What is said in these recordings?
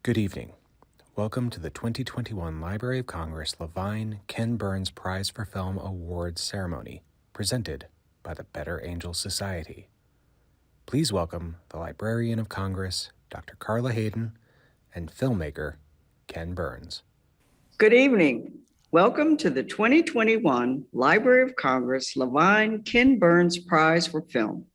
Good evening. Welcome to the 2021 Library of Congress Levine Ken Burns Prize for Film Awards ceremony, presented by the Better Angels Society. Please welcome the Librarian of Congress, Dr. Carla Hayden, and filmmaker Ken Burns. Good evening. Welcome to the 2021 Library of Congress Levine Ken Burns Prize for Film.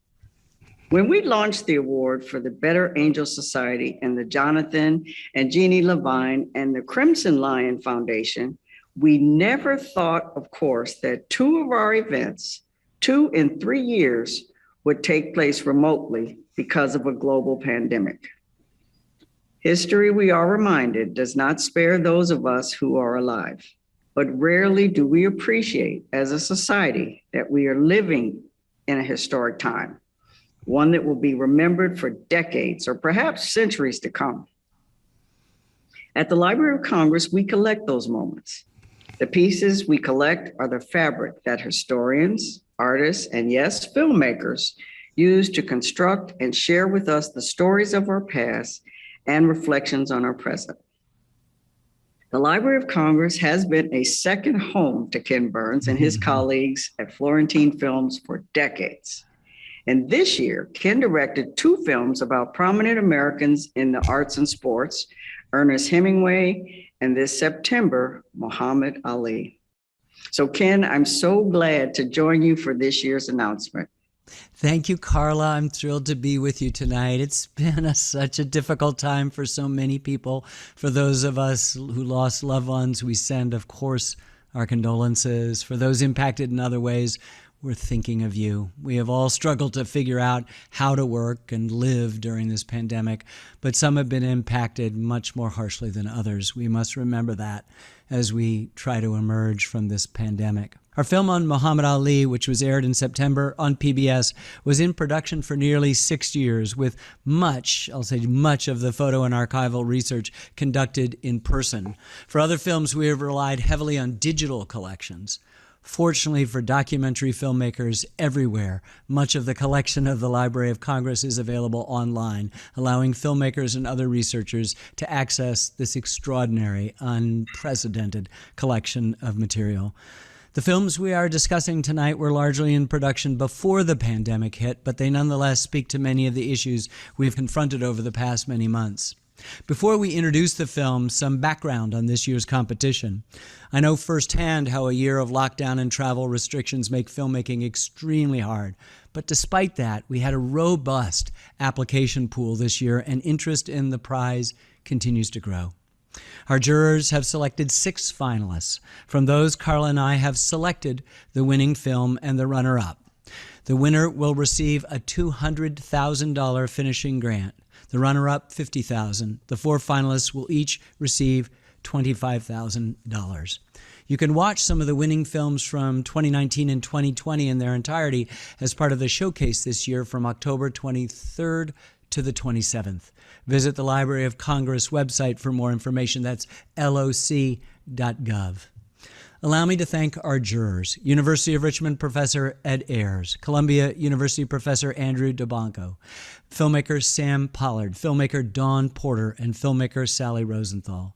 When we launched the award for the Better Angels Society and the Jonathan and Jeannie Levine and the Crimson Lion Foundation, we never thought, of course, that two of our events, 2 in 3 years, would take place remotely because of a global pandemic. History, we are reminded, does not spare those of us who are alive, but rarely do we appreciate as a society that we are living in a historic time, one that will be remembered for decades or perhaps centuries to come. At the Library of Congress, we collect those moments. The pieces we collect are the fabric that historians, artists, and yes, filmmakers use to construct and share with us the stories of our past and reflections on our present. The Library of Congress has been a second home to Ken Burns and his colleagues at Florentine Films for decades. And this year, Ken directed 2 films about prominent Americans in the arts and sports, Ernest Hemingway, and this September, Muhammad Ali. So Ken, I'm so glad to join you for this year's announcement. Thank you, Carla. I'm thrilled to be with you tonight. It's been such a difficult time for so many people. For those of us who lost loved ones, we send, of course, our condolences. For those impacted in other ways, we're thinking of you. We have all struggled to figure out how to work and live during this pandemic, but some have been impacted much more harshly than others. We must remember that as we try to emerge from this pandemic. Our film on Muhammad Ali, which was aired in September on PBS, was in production for nearly 6 years with much of the photo and archival research conducted in person. For other films, we have relied heavily on digital collections. Fortunately for documentary filmmakers everywhere, much of the collection of the Library of Congress is available online, allowing filmmakers and other researchers to access this extraordinary, unprecedented collection of material. The films we are discussing tonight were largely in production before the pandemic hit, but they nonetheless speak to many of the issues we've confronted over the past many months. Before we introduce the film, some background on this year's competition. I know firsthand how a year of lockdown and travel restrictions make filmmaking extremely hard. But despite that, we had a robust application pool this year, and interest in the prize continues to grow. Our jurors have selected 6 finalists. From those, Carla and I have selected the winning film and the runner-up. The winner will receive a $200,000 finishing grant. The runner-up, $50,000. The 4 finalists will each receive $25,000. You can watch some of the winning films from 2019 and 2020 in their entirety as part of the showcase this year from October 23rd to the 27th. Visit the Library of Congress website for more information. That's loc.gov. Allow me to thank our jurors: University of Richmond Professor Ed Ayers, Columbia University Professor Andrew DeBlanco, filmmaker Sam Pollard, filmmaker Dawn Porter, and filmmaker Sally Rosenthal.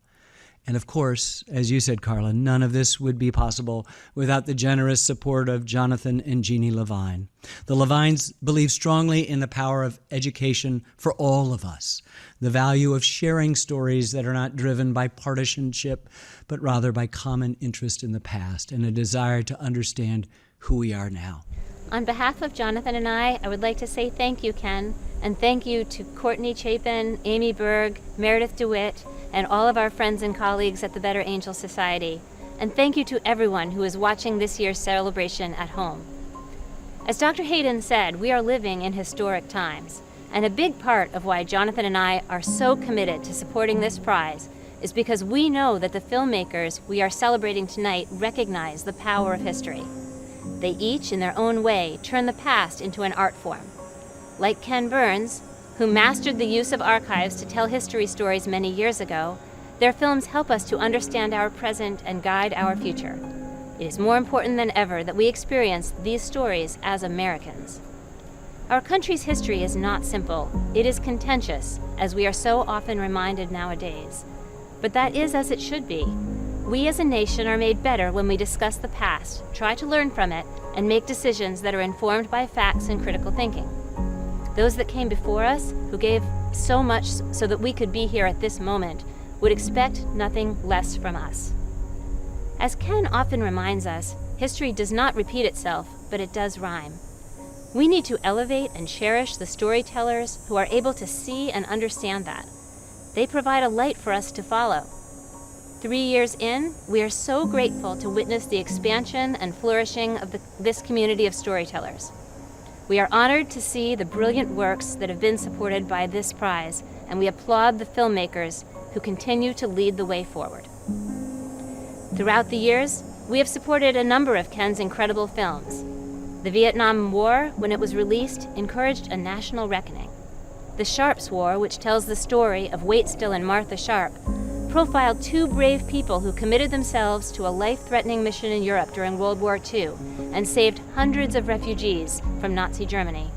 And of course, as you said, Carla, none of this would be possible without the generous support of Jonathan and Jeannie Levine. The Levines believe strongly in the power of education for all of us, the value of sharing stories that are not driven by partisanship, but rather by common interest in the past and a desire to understand who we are now. On behalf of Jonathan and I would like to say thank you, Ken, and thank you to Courtney Chapin, Amy Berg, Meredith DeWitt, and all of our friends and colleagues at the Better Angels Society. And thank you to everyone who is watching this year's celebration at home. As Dr. Hayden said, we are living in historic times, and a big part of why Jonathan and I are so committed to supporting this prize is because we know that the filmmakers we are celebrating tonight recognize the power of history. They each, in their own way, turn the past into an art form. Like Ken Burns, who mastered the use of archives to tell history stories many years ago, their films help us to understand our present and guide our future. It is more important than ever that we experience these stories as Americans. Our country's history is not simple. It is contentious, as we are so often reminded nowadays. But that is as it should be. We as a nation are made better when we discuss the past, try to learn from it, and make decisions that are informed by facts and critical thinking. Those that came before us, who gave so much so that we could be here at this moment, would expect nothing less from us. As Ken often reminds us, history does not repeat itself, but it does rhyme. We need to elevate and cherish the storytellers who are able to see and understand that. They provide a light for us to follow. 3 years in, we are so grateful to witness the expansion and flourishing of this community of storytellers. We are honored to see the brilliant works that have been supported by this prize, and we applaud the filmmakers who continue to lead the way forward. Throughout the years, we have supported a number of Ken's incredible films. The Vietnam War, when it was released, encouraged a national reckoning. The Sharps War, which tells the story of Waitstill and Martha Sharp, profiled two brave people who committed themselves to a life-threatening mission in Europe during World War II and saved hundreds of refugees from Nazi Germany.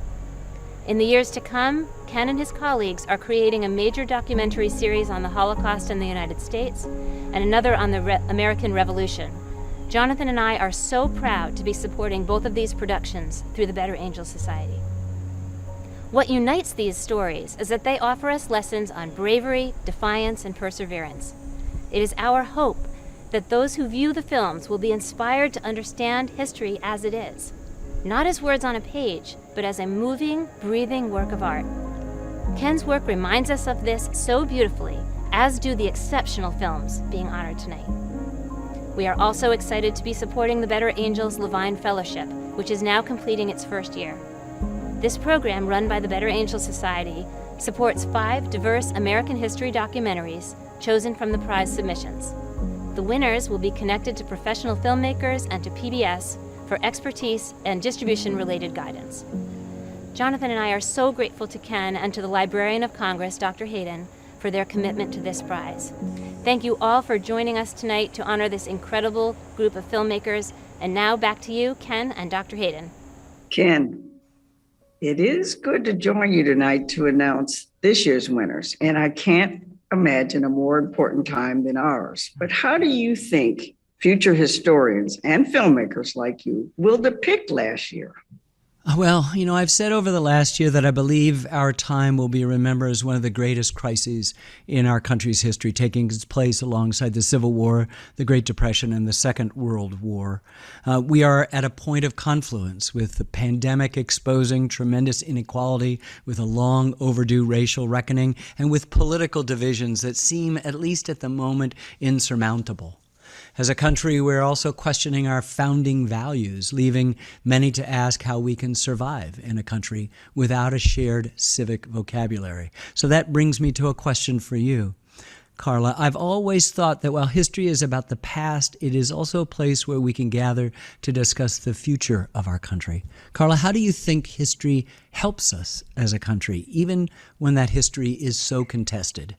In the years to come, Ken and his colleagues are creating a major documentary series on the Holocaust in the United States and another on the American Revolution. Jonathan and I are so proud to be supporting both of these productions through the Better Angel Society. What unites these stories is that they offer us lessons on bravery, defiance, and perseverance. It is our hope that those who view the films will be inspired to understand history as it is, not as words on a page, but as a moving, breathing work of art. Ken's work reminds us of this so beautifully, as do the exceptional films being honored tonight. We are also excited to be supporting the Better Angels Levine Fellowship, which is now completing its first year. This program, run by the Better Angel Society, supports 5 diverse American history documentaries chosen from the prize submissions. The winners will be connected to professional filmmakers and to PBS for expertise and distribution-related guidance. Jonathan and I are so grateful to Ken and to the Librarian of Congress, Dr. Hayden, for their commitment to this prize. Thank you all for joining us tonight to honor this incredible group of filmmakers. And now back to you, Ken and Dr. Hayden. Ken, it is good to join you tonight to announce this year's winners, and I can't imagine a more important time than ours. But how do you think future historians and filmmakers like you will depict last year? Well, I've said over the last year that I believe our time will be remembered as one of the greatest crises in our country's history, taking its place alongside the Civil War, the Great Depression, and the Second World War. We are at a point of confluence, with the pandemic exposing tremendous inequality, with a long overdue racial reckoning, and with political divisions that seem, at least at the moment, insurmountable. As a country, we're also questioning our founding values, leaving many to ask how we can survive in a country without a shared civic vocabulary. So that brings me to a question for you, Carla. I've always thought that while history is about the past, it is also a place where we can gather to discuss the future of our country. Carla, how do you think history helps us as a country, even when that history is so contested?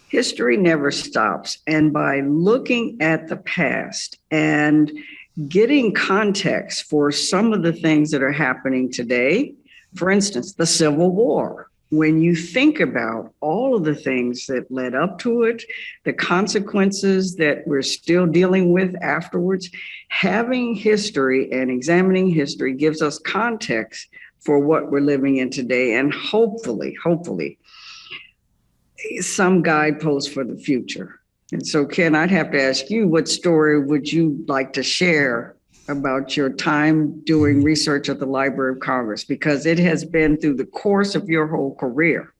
History never stops. And by looking at the past and getting context for some of the things that are happening today, for instance, the Civil War, when you think about all of the things that led up to it, the consequences that we're still dealing with afterwards, having history and examining history gives us context for what we're living in today, and hopefully, some guideposts for the future. And so, Ken, I'd have to ask you, what story would you like to share about your time doing research at the Library of Congress? Because it has been through the course of your whole career.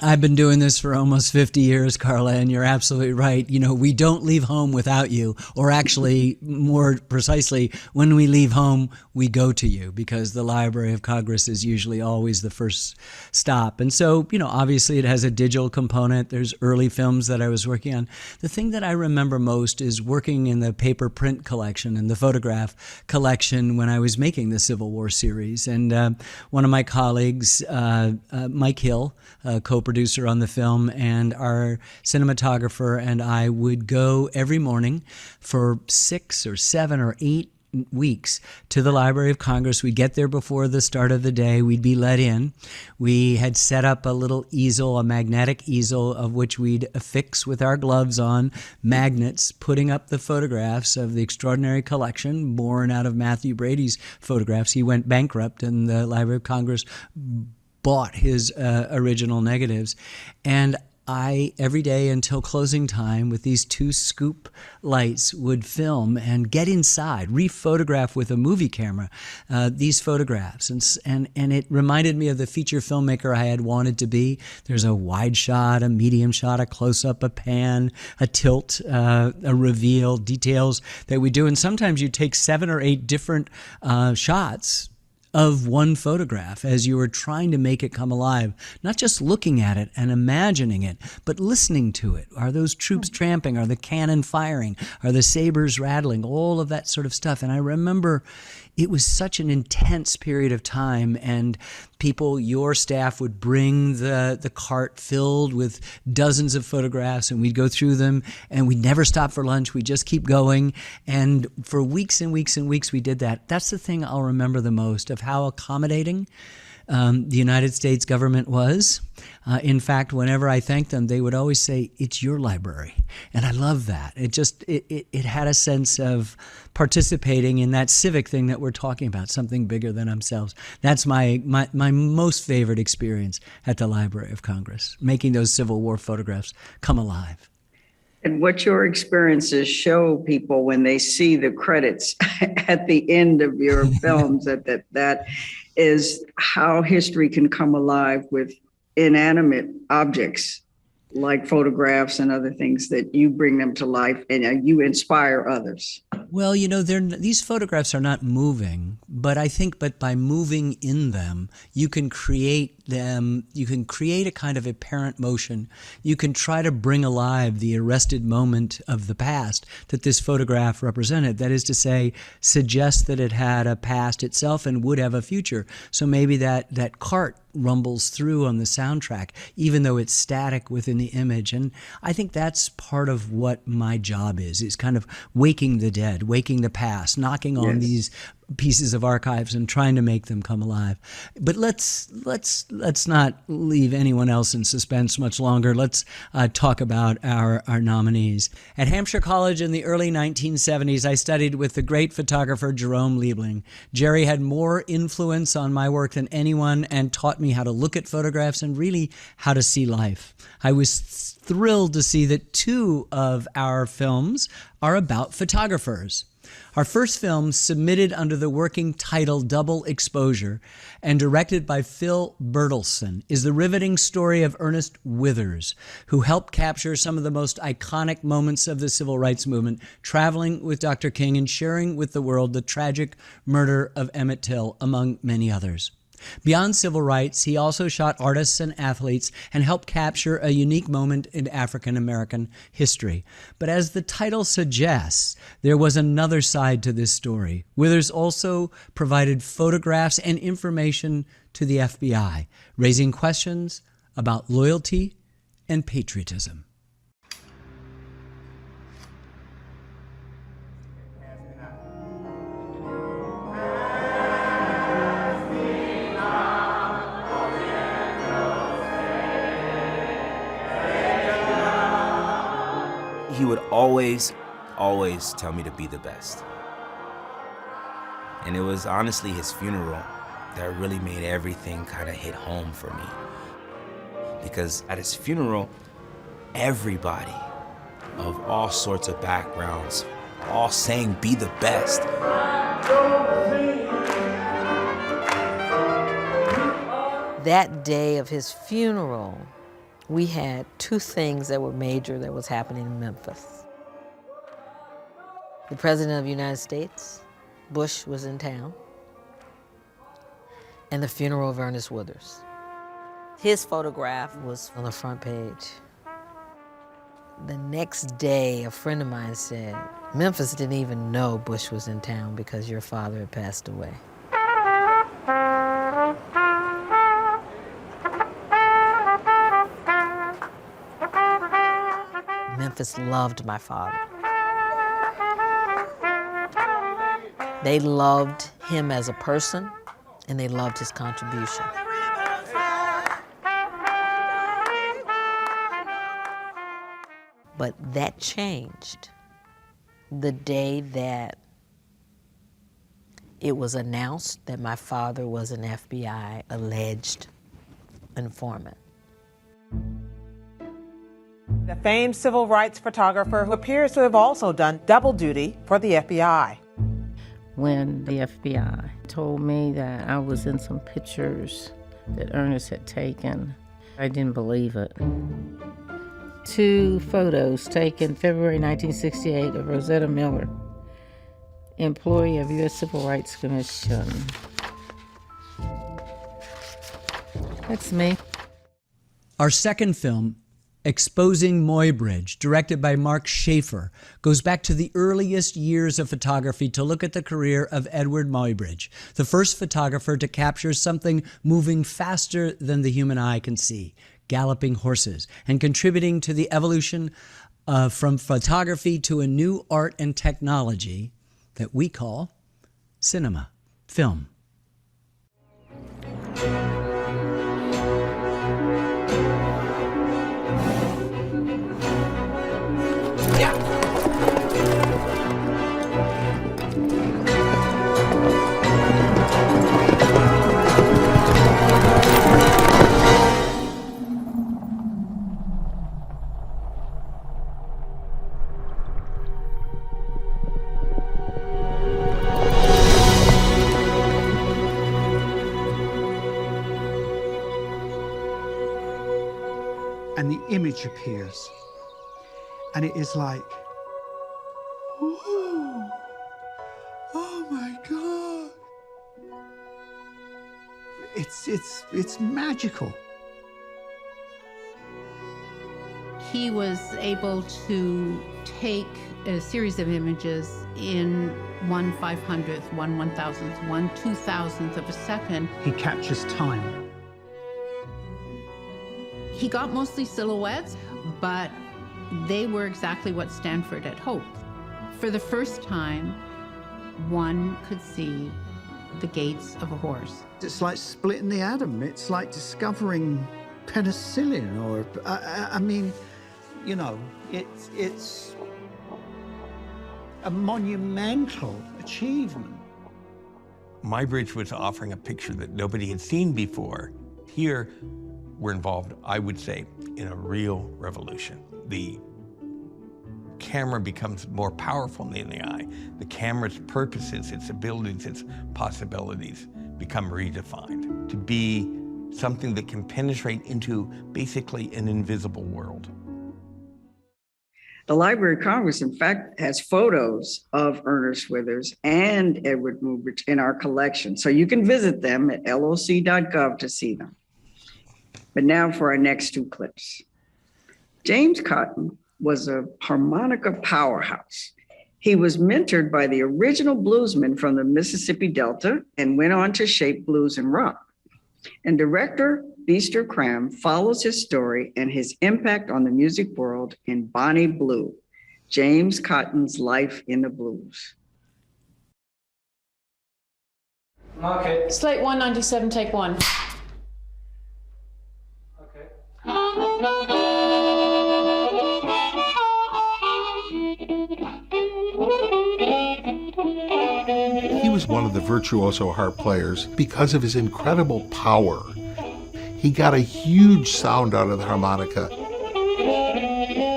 I've been doing this for almost 50 years, Carla, and you're absolutely right. We don't leave home without you, or actually, more precisely, when we leave home, we go to you, because the Library of Congress is usually always the first stop. And so, obviously it has a digital component. There's early films that I was working on. The thing that I remember most is working in the paper print collection and the photograph collection when I was making the Civil War series. And one of my colleagues, Mike Hill, co-producer on the film, and our cinematographer and I would go every morning for 6 or 7 or 8 weeks to the Library of Congress. We'd get there before the start of the day. We'd be let in. We had set up a little easel, a magnetic easel, of which we'd affix with our gloves on magnets, putting up the photographs of the extraordinary collection born out of Matthew Brady's photographs. He went bankrupt, and the Library of Congress bought his original negatives. And I, every day until closing time, with these 2 scoop lights, would film and get inside, re-photograph with a movie camera these photographs. And it reminded me of the feature filmmaker I had wanted to be. There's a wide shot, a medium shot, a close-up, a pan, a tilt, a reveal, details that we do. And sometimes you take 7 or 8 different shots of one photograph as you were trying to make it come alive, not just looking at it and imagining it, but listening to it. Are those troops tramping? Are the cannon firing? Are the sabers rattling? All of that sort of stuff. And I remember it was such an intense period of time, and people, your staff, would bring the cart filled with dozens of photographs, and we'd go through them, and we'd never stop for lunch. We'd just keep going. And for weeks and weeks and weeks we did that. That's the thing I'll remember the most, of how accommodating the United States government was. In fact, whenever I thanked them, they would always say, "It's your library." And I love that. It had a sense of participating in that civic thing that we're talking about, something bigger than themselves. That's my most favorite experience at the Library of Congress, making those Civil War photographs come alive. And what your experiences show people when they see the credits at the end of your films, that is how history can come alive with inanimate objects like photographs and other things, that you bring them to life and you inspire others. Well, these photographs are not moving, but I think by moving in them, you can create a kind of apparent motion. You can try to bring alive the arrested moment of the past that this photograph represented. That is to say, suggest that it had a past itself and would have a future. So maybe that cart rumbles through on the soundtrack, even though it's static within the image. And I think that's part of what my job is kind of waking the dead, waking the past, knocking on these pieces of archives and trying to make them come alive. But let's not leave anyone else in suspense much longer. Let's talk about our nominees. At Hampshire College in the early 1970s, I studied with the great photographer Jerome Liebling. Jerry had more influence on my work than anyone and taught me how to look at photographs and really how to see life. I was thrilled to see that 2 of our films are about photographers. Our first film, submitted under the working title Double Exposure and directed by Phil Bertelsen, is the riveting story of Ernest Withers, who helped capture some of the most iconic moments of the civil rights movement, traveling with Dr. King and sharing with the world the tragic murder of Emmett Till, among many others. Beyond civil rights, he also shot artists and athletes and helped capture a unique moment in African American history. But as the title suggests, there was another side to this story. Withers also provided photographs and information to the FBI, raising questions about loyalty and patriotism. He would always tell me to be the best. And it was honestly his funeral that really made everything kind of hit home for me. Because at his funeral, everybody of all sorts of backgrounds, all saying be the best. That day of his funeral, we had 2 things that were major that was happening in Memphis. The President of the United States, Bush, was in town, and the funeral of Ernest Withers. His photograph was on the front page. The next day, a friend of mine said, "Memphis didn't even know Bush was in town because your father had passed away." Memphis loved my father. They loved him as a person, and they loved his contribution. But that changed the day that it was announced that my father was an FBI alleged informant. The famed civil rights photographer who appears to have also done double duty for the FBI. When the FBI told me that I was in some pictures that Ernest had taken, I didn't believe it. 2 photos taken February 1968 of Rosetta Miller, employee of U.S. Civil Rights Commission. That's me. Our second film, Exposing Muybridge, directed by Mark Schaefer, goes back to the earliest years of photography to look at the career of Edward Muybridge, the first photographer to capture something moving faster than the human eye can see, galloping horses, and contributing to the evolution from photography to a new art and technology that we call cinema, film. And the image appears, and it is like, oh, oh my God. It's magical. He was able to take a series of images in 1/500th, 1/1000th, 1/2000th of a second. He captures time. He got mostly silhouettes, but they were exactly what Stanford had hoped. For the first time, one could see the gaits of a horse. It's like splitting the atom. It's like discovering penicillin, or I mean, you know, it's a monumental achievement. Muybridge was offering a picture that nobody had seen before. Here, we're involved, I would say, in a real revolution. The camera becomes more powerful than the eye. The camera's purposes, its abilities, its possibilities become redefined to be something that can penetrate into basically an invisible world. The Library of Congress, in fact, has photos of Ernest Withers and Edward Muybridge in our collection. So you can visit them at loc.gov to see them. But now for our next 2 clips. James Cotton was a harmonica powerhouse. He was mentored by the original bluesmen from the Mississippi Delta and went on to shape blues and rock. And director Beaster Cram follows his story and his impact on the music world in Bonnie Blue, James Cotton's Life in the Blues. Market. Slate 197, take 1. He was one of the virtuoso harp players because of his incredible power. He got a huge sound out of the harmonica.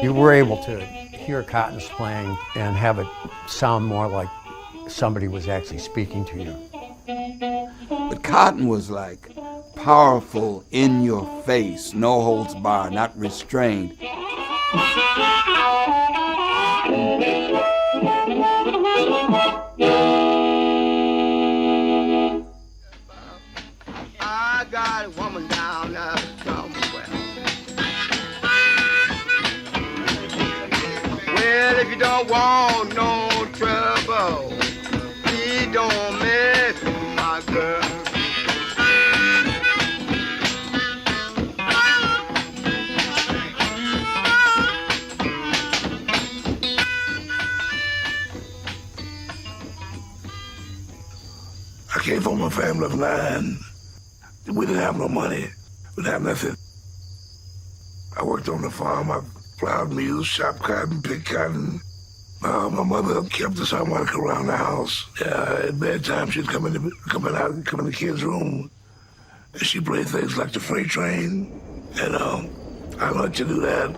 You were able to hear Cotton's playing and have it sound more like somebody was actually speaking to you. But Cotton was like powerful, in your face, no holds barred, not restrained. I got a woman down there somewhere. Well, if you don't want no trouble, please don't mess with my girl. came from a family of 9. We didn't have no money. We didn't have nothing. I worked on the farm. I plowed mules, chopped cotton, picked cotton. My mother kept the harmonica around the house. At bedtime, she'd come in the kids' room, and she played things like the freight train. And I like to do that.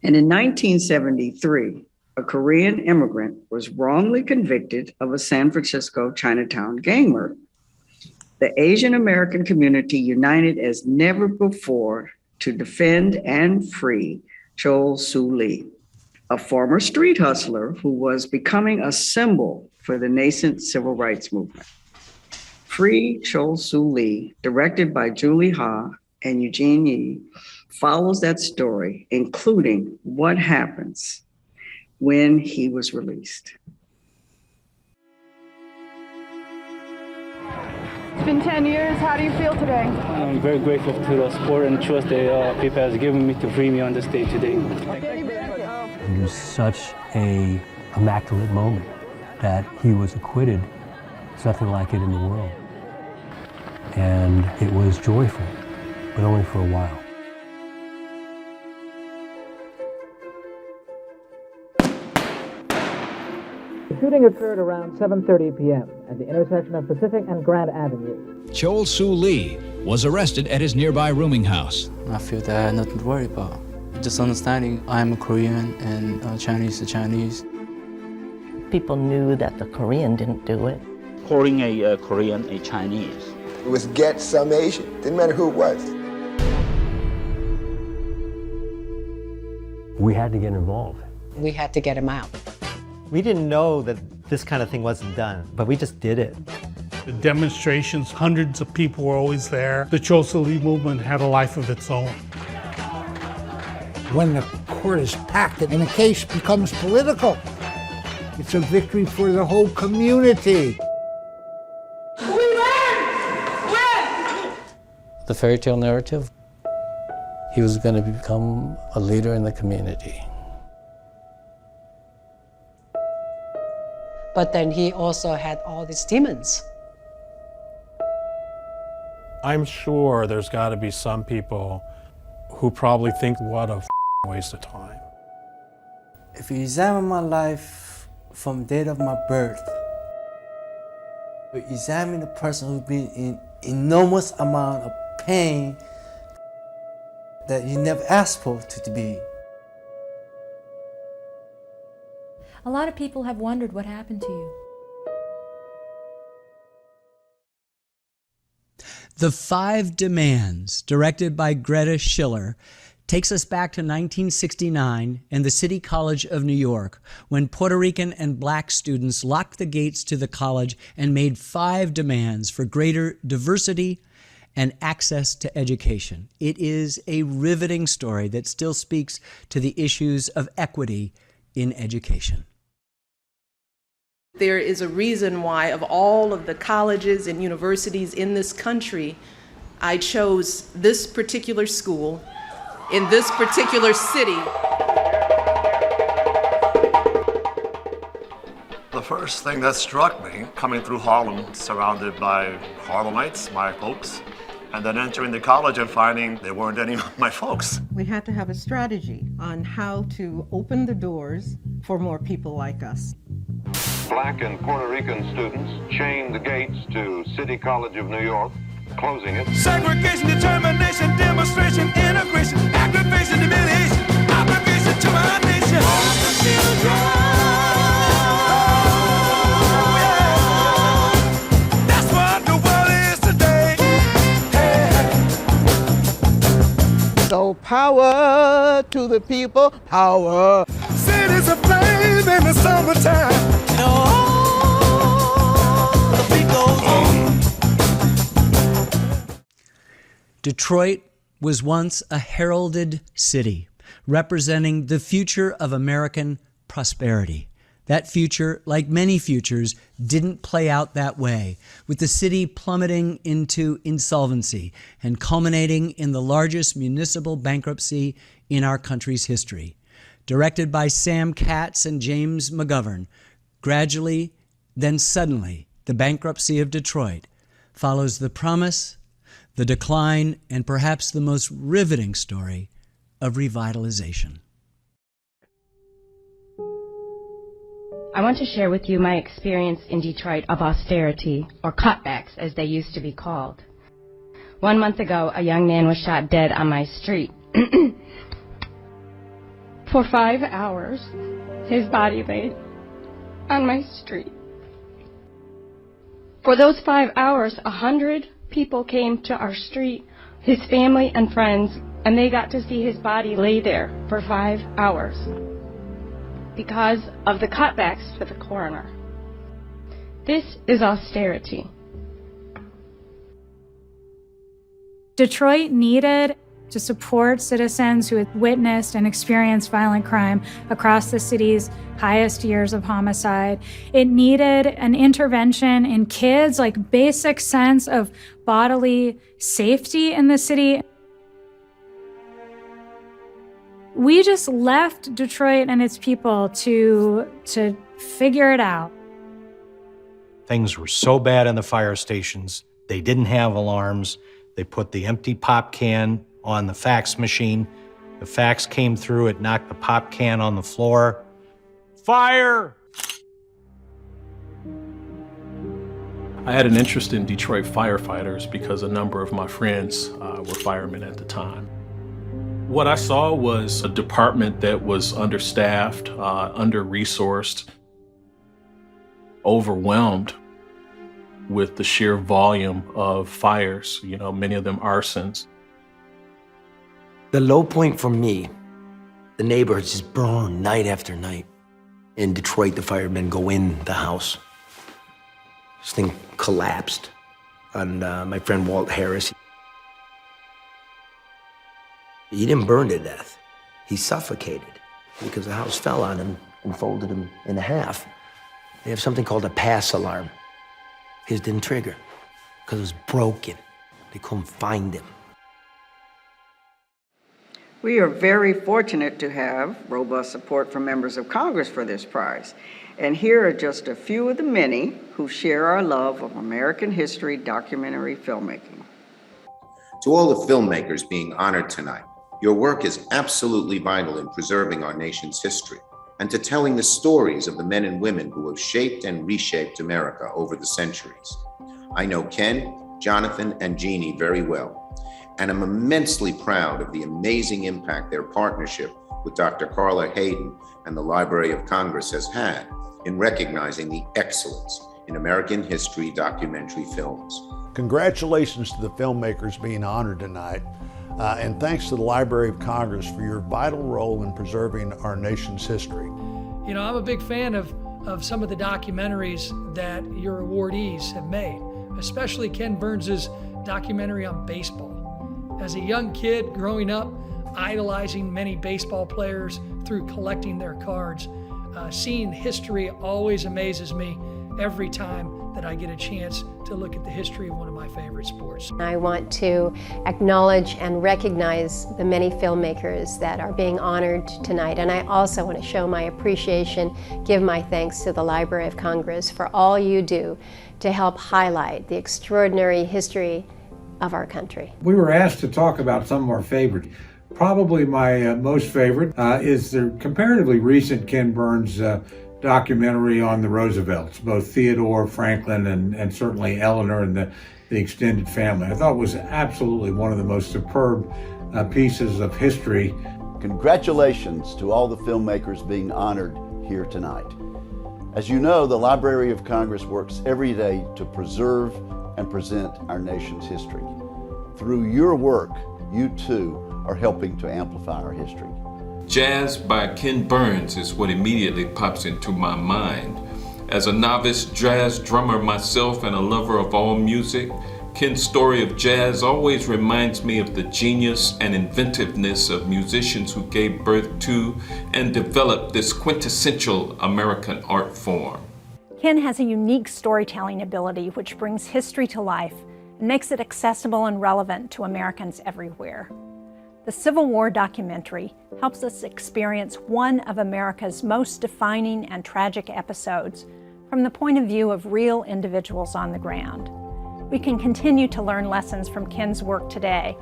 And in 1973, a Korean immigrant was wrongly convicted of a San Francisco Chinatown gang murder. The Asian American community united as never before to defend and free Chol Soo Lee, a former street hustler who was becoming a symbol for the nascent civil rights movement. Free Chol Soo Lee, directed by Julie Ha and Eugene Yee, follows that story, including what happens when he was released. It's been 10 years. How do you feel today? I'm very grateful to the support and trust that people have given me to free me on this day today. It was such an immaculate moment that he was acquitted. There's nothing like it in the world. And it was joyful, but only for a while. The shooting occurred around 7:30 p.m. at the intersection of Pacific and Grant Avenue. Chol Soo Lee was arrested at his nearby rooming house. I feel that I have nothing to worry about. Just understanding I'm a Korean and Chinese is Chinese. People knew that the Korean didn't do it. Calling a Korean a Chinese. It was get some Asian. Didn't matter who it was. We had to get involved. We had to get him out. We didn't know that this kind of thing wasn't done, but we just did it. The demonstrations, hundreds of people were always there. The Chol Soo Lee movement had a life of its own. When the court is packed and a case becomes political, it's a victory for the whole community. The fairy tale narrative, he was going to become a leader in the community. But then he also had all these demons. I'm sure there's got to be some people who probably think, what a waste of time. If you examine my life from the date of my birth, you examine the person who's been in enormous amount of pain that you never asked for to be. A lot of people have wondered what happened to you. The Five Demands, directed by Greta Schiller, takes us back to 1969 and the City College of New York, when Puerto Rican and Black students locked the gates to the college and made 5 demands for greater diversity and access to education. It is a riveting story that still speaks to the issues of equity in education. There is a reason why, of all of the colleges and universities in this country, I chose this particular school in this particular city. The first thing that struck me, coming through Harlem, surrounded by Harlemites, my folks, and then entering the college and finding there weren't any of my folks. We had to have a strategy on how to open the doors for more people like us. Black and Puerto Rican students chained the gates to City College of New York, closing it. Segregation, determination, demonstration, integration, aggravation, humiliation, obligation to our nation. All the children. That's what the world is today. So power to the people, power. Cities aflame in the summertime. Detroit was once a heralded city, representing the future of American prosperity. That future, like many futures, didn't play out that way, with the city plummeting into insolvency and culminating in the largest municipal bankruptcy in our country's history. Directed by Sam Katz and James McGovern, gradually, then suddenly, the bankruptcy of Detroit follows the promise, the decline, and perhaps the most riveting story of revitalization. I want to share with you my experience in Detroit of austerity, or cutbacks as they used to be called. 1 month ago, a young man was shot dead on my street. For 5 hours, his body lay on my street. For those 5 hours, 100 people came to our street, his family and friends, and they got to see his body lay there for 5 hours. Because of the cutbacks for the coroner. This is austerity. Detroit needed to support citizens who had witnessed and experienced violent crime across the city's highest years of homicide. It needed an intervention in kids, like basic sense of bodily safety in the city. We just left Detroit and its people to figure it out. Things were so bad in the fire stations, they didn't have alarms. They put the empty pop can on the fax machine. The fax came through, it knocked the pop can on the floor. Fire! I had an interest in Detroit firefighters because a number of my friends were firemen at the time. What I saw was a department that was understaffed, under-resourced, overwhelmed with the sheer volume of fires, many of them arsons. The low point for me, the neighborhoods just burn night after night. In Detroit, the firemen go in the house. This thing collapsed on my friend Walt Harris. He didn't burn to death. He suffocated because the house fell on him and folded him in half. They have something called a pass alarm. His didn't trigger because it was broken. They couldn't find him. We are very fortunate to have robust support from members of Congress for this prize. And here are just a few of the many who share our love of American history documentary filmmaking. To all the filmmakers being honored tonight, your work is absolutely vital in preserving our nation's history and to telling the stories of the men and women who have shaped and reshaped America over the centuries. I know Ken, Jonathan, and Jeannie very well, and I'm immensely proud of the amazing impact their partnership with Dr. Carla Hayden and the Library of Congress has had in recognizing the excellence in American history documentary films. Congratulations to the filmmakers being honored tonight. And thanks to the Library of Congress for your vital role in preserving our nation's history. I'm a big fan of some of the documentaries that your awardees have made, especially Ken Burns' documentary on baseball. As a young kid growing up, idolizing many baseball players through collecting their cards, seeing history always amazes me every time that I get a chance to look at the history of one of my favorite sports. I want to acknowledge and recognize the many filmmakers that are being honored tonight, and I also want to show my appreciation, give my thanks to the Library of Congress for all you do to help highlight the extraordinary history of our country. We were asked to talk about some of our favorites. Probably my most favorite is the comparatively recent Ken Burns documentary on the Roosevelts, both Theodore, Franklin, and certainly Eleanor and the extended family. I thought it was absolutely one of the most superb pieces of history. Congratulations to all the filmmakers being honored here tonight. As you know, the Library of Congress works every day to preserve and present our nation's history. Through your work, you too are helping to amplify our history. Jazz by Ken Burns is what immediately pops into my mind. As a novice jazz drummer myself and a lover of all music, Ken's story of jazz always reminds me of the genius and inventiveness of musicians who gave birth to and developed this quintessential American art form. Ken has a unique storytelling ability which brings history to life and makes it accessible and relevant to Americans everywhere. The Civil War documentary helps us experience one of America's most defining and tragic episodes from the point of view of real individuals on the ground. We can continue to learn lessons from Ken's work today,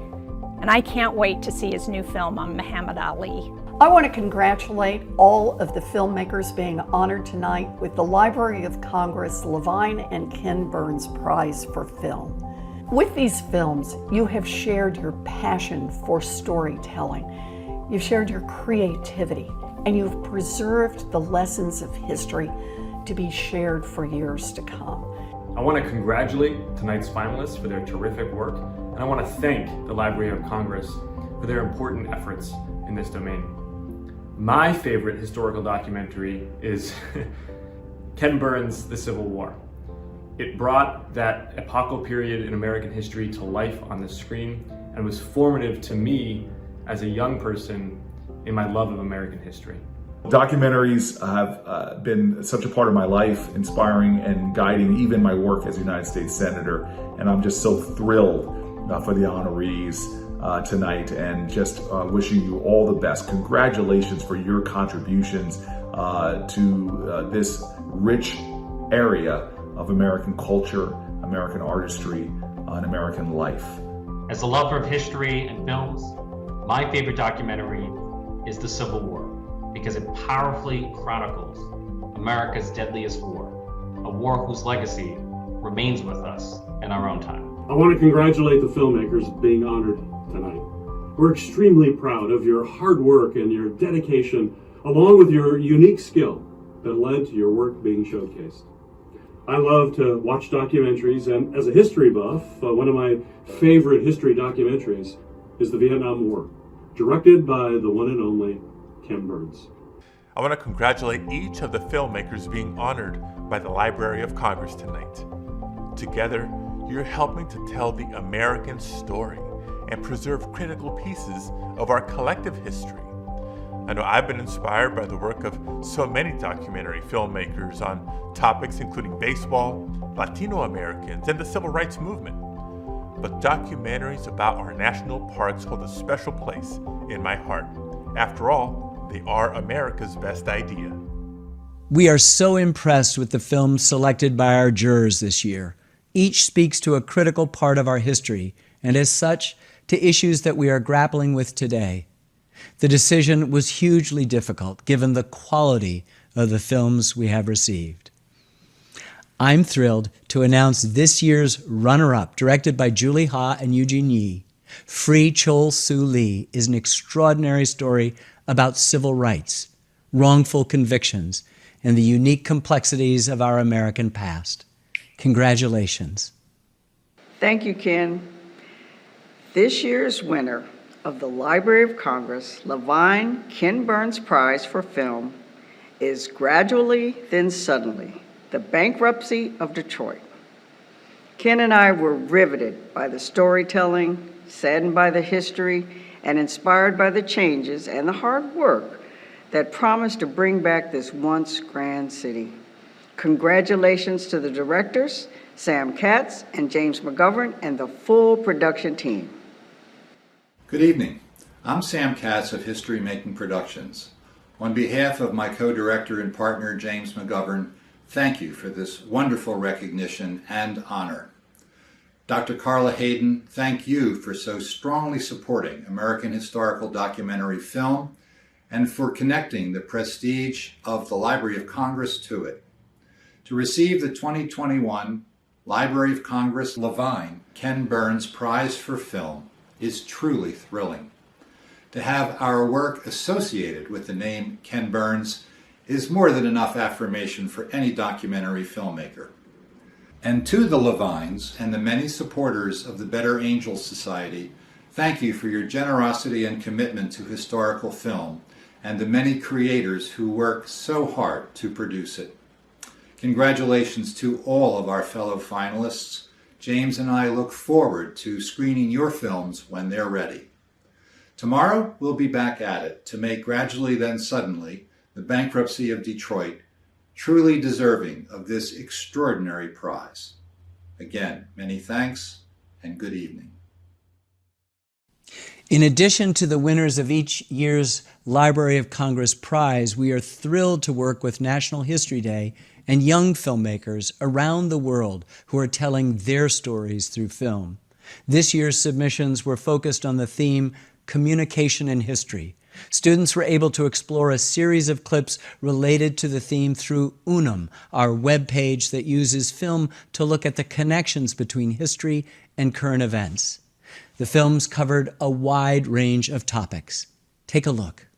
and I can't wait to see his new film on Muhammad Ali. I want to congratulate all of the filmmakers being honored tonight with the Library of Congress Levine and Ken Burns Prize for Film. With these films, you have shared your passion for storytelling, you've shared your creativity, and you've preserved the lessons of history to be shared for years to come. I want to congratulate tonight's finalists for their terrific work, and I want to thank the Library of Congress for their important efforts in this domain. My favorite historical documentary is Ken Burns' The Civil War. It brought that epochal period in American history to life on the screen and was formative to me as a young person in my love of American history. Documentaries have been such a part of my life, inspiring and guiding even my work as a United States Senator. And I'm just so thrilled for the honorees tonight, and just wishing you all the best. Congratulations for your contributions to this rich area of American culture, American artistry, and American life. As a lover of history and films, my favorite documentary is The Civil War, because it powerfully chronicles America's deadliest war, a war whose legacy remains with us in our own time. I want to congratulate the filmmakers being honored tonight. We're extremely proud of your hard work and your dedication, along with your unique skill that led to your work being showcased. I love to watch documentaries, and as a history buff, one of my favorite history documentaries is the Vietnam War, directed by the one and only Ken Burns. I want to congratulate each of the filmmakers being honored by the Library of Congress tonight. Together, you're helping to tell the American story and preserve critical pieces of our collective history. I know I've been inspired by the work of so many documentary filmmakers on topics including baseball, Latino Americans, and the Civil Rights Movement. But documentaries about our national parks hold a special place in my heart. After all, they are America's best idea. We are so impressed with the films selected by our jurors this year. Each speaks to a critical part of our history, and as such, to issues that we are grappling with today. The decision was hugely difficult given the quality of the films we have received. I'm thrilled to announce this year's runner-up, directed by Julie Ha and Eugene Yee. Free Chol Soo Lee is an extraordinary story about civil rights, wrongful convictions, and the unique complexities of our American past. Congratulations. Thank you, Ken. This year's winner of the Library of Congress Levine Ken Burns Prize for Film is Gradually Then Suddenly, The Bankruptcy of Detroit. Ken and I were riveted by the storytelling, saddened by the history, and inspired by the changes and the hard work that promised to bring back this once grand city. Congratulations to the directors, Sam Katz and James McGovern, and the full production team. Good evening. I'm Sam Katz of History Making Productions. On behalf of my co-director and partner, James McGovern, thank you for this wonderful recognition and honor. Dr. Carla Hayden, thank you for so strongly supporting American historical documentary film and for connecting the prestige of the Library of Congress to it. To receive the 2021 Library of Congress Levine Ken Burns Prize for Film is truly thrilling. To have our work associated with the name Ken Burns is more than enough affirmation for any documentary filmmaker. And to the Levines and the many supporters of the Better Angels Society, thank you for your generosity and commitment to historical film and the many creators who work so hard to produce it. Congratulations to all of our fellow finalists, James and I look forward to screening your films when they're ready. Tomorrow, we'll be back at it to make Gradually Then Suddenly, The Bankruptcy of Detroit, truly deserving of this extraordinary prize. Again, many thanks and good evening. In addition to the winners of each year's Library of Congress Prize, we are thrilled to work with National History Day and young filmmakers around the world who are telling their stories through film. This year's submissions were focused on the theme Communication in History. Students were able to explore a series of clips related to the theme through Unum, our webpage that uses film to look at the connections between history and current events. The films covered a wide range of topics. Take a look.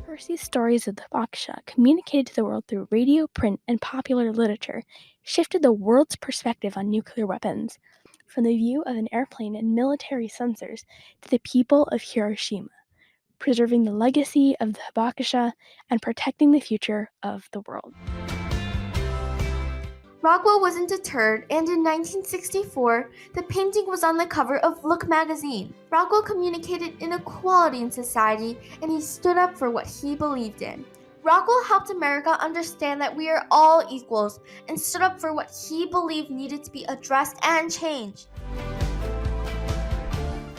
Percy's stories of the Hibakusha, communicated to the world through radio, print, and popular literature, shifted the world's perspective on nuclear weapons, from the view of an airplane and military sensors to the people of Hiroshima, preserving the legacy of the Hibakusha and protecting the future of the world. Rockwell wasn't deterred, and in 1964, the painting was on the cover of Look magazine. Rockwell communicated inequality in society, and he stood up for what he believed in. Rockwell helped America understand that we are all equals, and stood up for what he believed needed to be addressed and changed.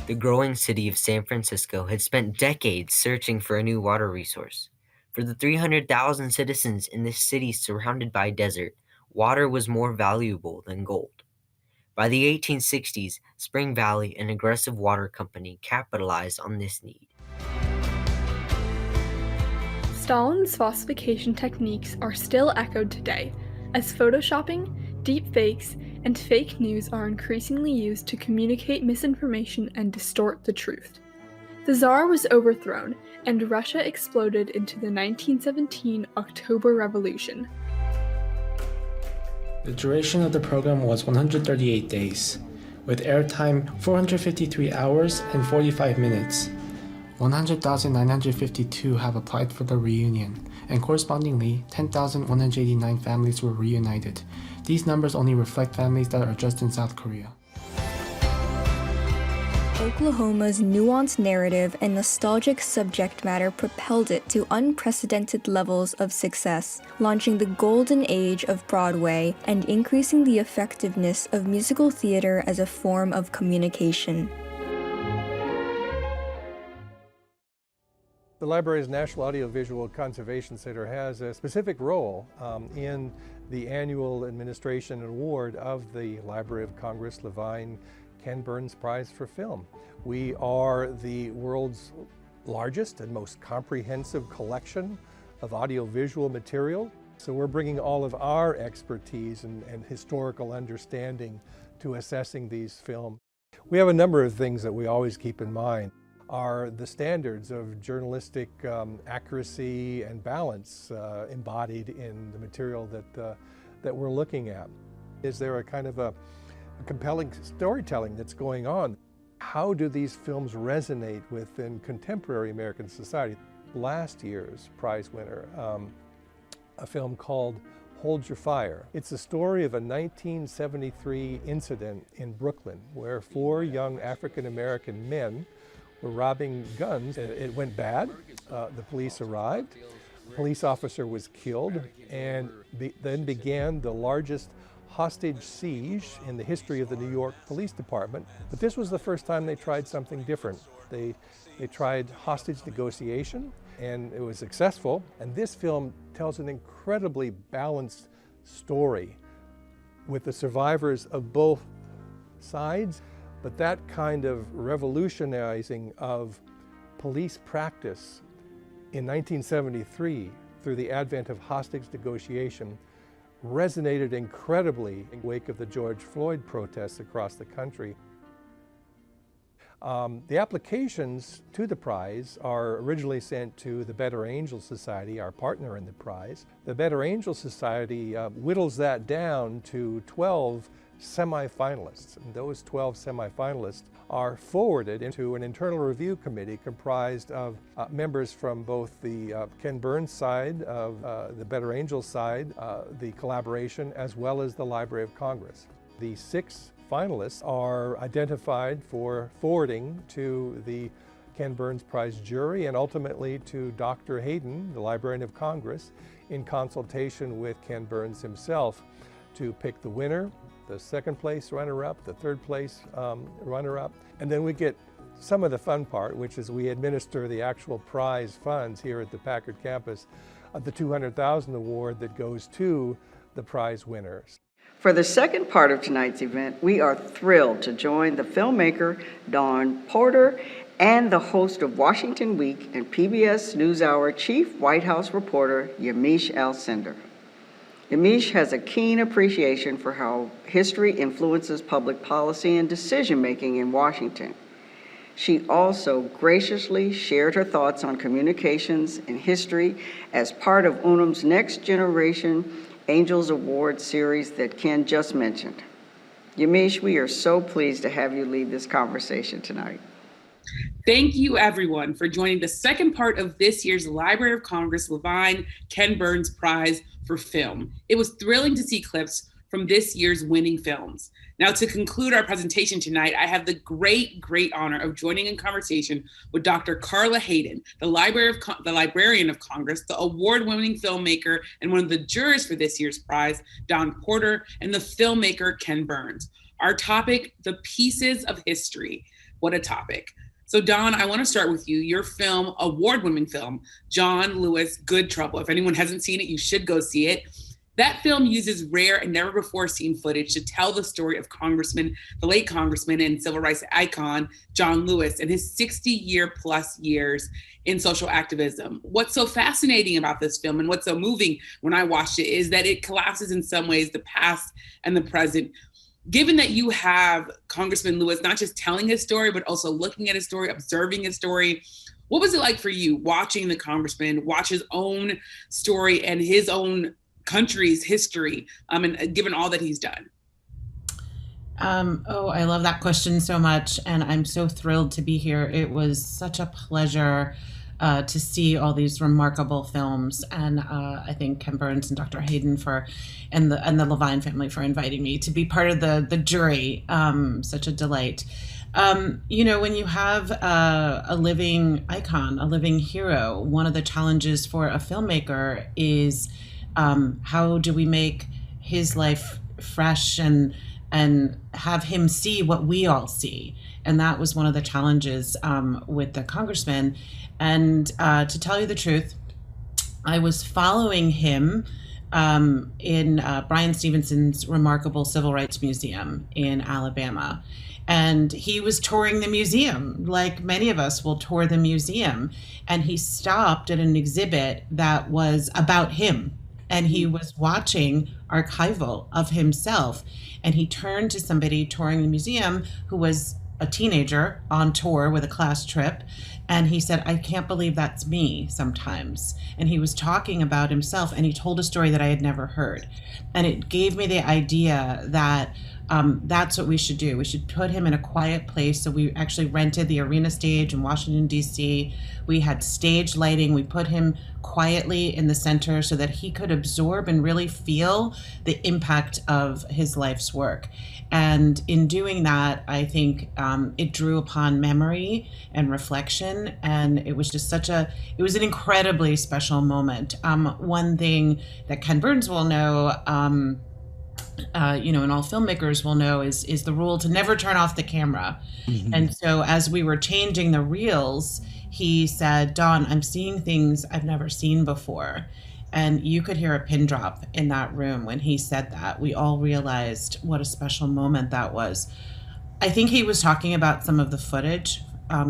The growing city of San Francisco had spent decades searching for a new water resource. For the 300,000 citizens in this city surrounded by desert, water was more valuable than gold. By the 1860s, Spring Valley, an aggressive water company, capitalized on this need. Stalin's falsification techniques are still echoed today, as photoshopping, deepfakes, and fake news are increasingly used to communicate misinformation and distort the truth. The Tsar was overthrown, and Russia exploded into the 1917 October Revolution. The duration of the program was 138 days, with airtime 453 hours and 45 minutes. 100,952 have applied for the reunion, and correspondingly, 10,189 families were reunited. These numbers only reflect families that are just in South Korea. Oklahoma's nuanced narrative and nostalgic subject matter propelled it to unprecedented levels of success, launching the golden age of Broadway and increasing the effectiveness of musical theater as a form of communication. The library's National Audiovisual Conservation Center has a specific role in the annual administration and award of the Library of Congress Levine Ken Burns Prize for Film. We are the world's largest and most comprehensive collection of audiovisual material. So we're bringing all of our expertise and historical understanding to assessing these films. We have a number of things that we always keep in mind are the standards of journalistic accuracy and balance embodied in the material that we're looking at. Is there a kind of a compelling storytelling that's going on? How do these films resonate within contemporary American society? Last year's prize winner, a film called Hold Your Fire. It's the story of a 1973 incident in Brooklyn where 4 young African-American men were robbing guns. It went bad. The police arrived. A police officer was killed, and then began the largest hostage siege in the history of the New York Police Department. But this was the first time they tried something different. They tried hostage negotiation, and it was successful. And this film tells an incredibly balanced story with the survivors of both sides. But that kind of revolutionizing of police practice in 1973 through the advent of hostage negotiation resonated incredibly in the wake of the George Floyd protests across the country. The applications to the prize are originally sent to the Better Angels Society, our partner in the prize. The Better Angels Society whittles that down to 12 semifinalists. And those 12 semifinalists are forwarded into an internal review committee comprised of members from both the Ken Burns side of the Better Angels side, the collaboration, as well as the Library of Congress. The 6 finalists are identified for forwarding to the Ken Burns Prize jury and ultimately to Dr. Hayden, the Librarian of Congress, in consultation with Ken Burns himself to pick the winner, the second place runner-up, the third place runner-up. And then we get some of the fun part, which is we administer the actual prize funds here at the Packard campus of the $200,000 award that goes to the prize winners. For the second part of tonight's event, we are thrilled to join the filmmaker Dawn Porter and the host of Washington Week and PBS NewsHour Chief White House reporter Yamiche Alcindor. Yamiche has a keen appreciation for how history influences public policy and decision-making in Washington. She also graciously shared her thoughts on communications and history as part of Unum's Next Generation Angels Award series that Ken just mentioned. Yamiche, we are so pleased to have you lead this conversation tonight. Thank you, everyone, for joining the second part of this year's Library of Congress Levine Ken Burns Prize for Film. It was thrilling to see clips from this year's winning films. Now, to conclude our presentation tonight, I have the great honor of joining in conversation with Dr. Carla Hayden, the Librarian of Congress, the award-winning filmmaker, and one of the jurors for this year's prize, Dawn Porter, and the filmmaker, Ken Burns. Our topic, the pieces of history. What a topic. So Dawn, I want to start with you. Your film, award-winning film, John Lewis, Good Trouble. If anyone hasn't seen it, you should go see it. That film uses rare and never before seen footage to tell the story of the late Congressman and civil rights icon, John Lewis, and his 60-year-plus years in social activism. What's so fascinating about this film and what's so moving when I watched it is that it collapses in some ways the past and the present. Given that you have Congressman Lewis not just telling his story, but also looking at his story, observing his story, what was it like for you watching the congressman watch his own story and his own country's history, and given all that he's done? I love that question so much, and I'm so thrilled to be here. It was such a pleasure to see all these remarkable films, and I thank Ken Burns and Dr. Hayden and the Levine family for inviting me to be part of the jury. Such a delight. When you have a living icon, a living hero, one of the challenges for a filmmaker is how do we make his life fresh and have him see what we all see? And that was one of the challenges with the congressman. And to tell you the truth, I was following him in Bryan Stevenson's remarkable Civil Rights Museum in Alabama. And he was touring the museum, like many of us will tour the museum. And he stopped at an exhibit that was about him. And he was watching archival of himself. And he turned to somebody touring the museum who was a teenager on tour with a class trip. And he said, I can't believe that's me sometimes. And he was talking about himself, and he told a story that I had never heard. And it gave me the idea that that's what we should do. We should put him in a quiet place. So we actually rented the arena stage in Washington, D.C. We had stage lighting. We put him quietly in the center so that he could absorb and really feel the impact of his life's work. And in doing that, I think it drew upon memory and reflection. And it was just it was an incredibly special moment. One thing that Ken Burns will know, and all filmmakers will know is the rule to never turn off the camera. Mm-hmm. And so as we were changing the reels, he said, Dawn, I'm seeing things I've never seen before. And you could hear a pin drop in that room when he said that. We all realized what a special moment that was. I think he was talking about some of the footage,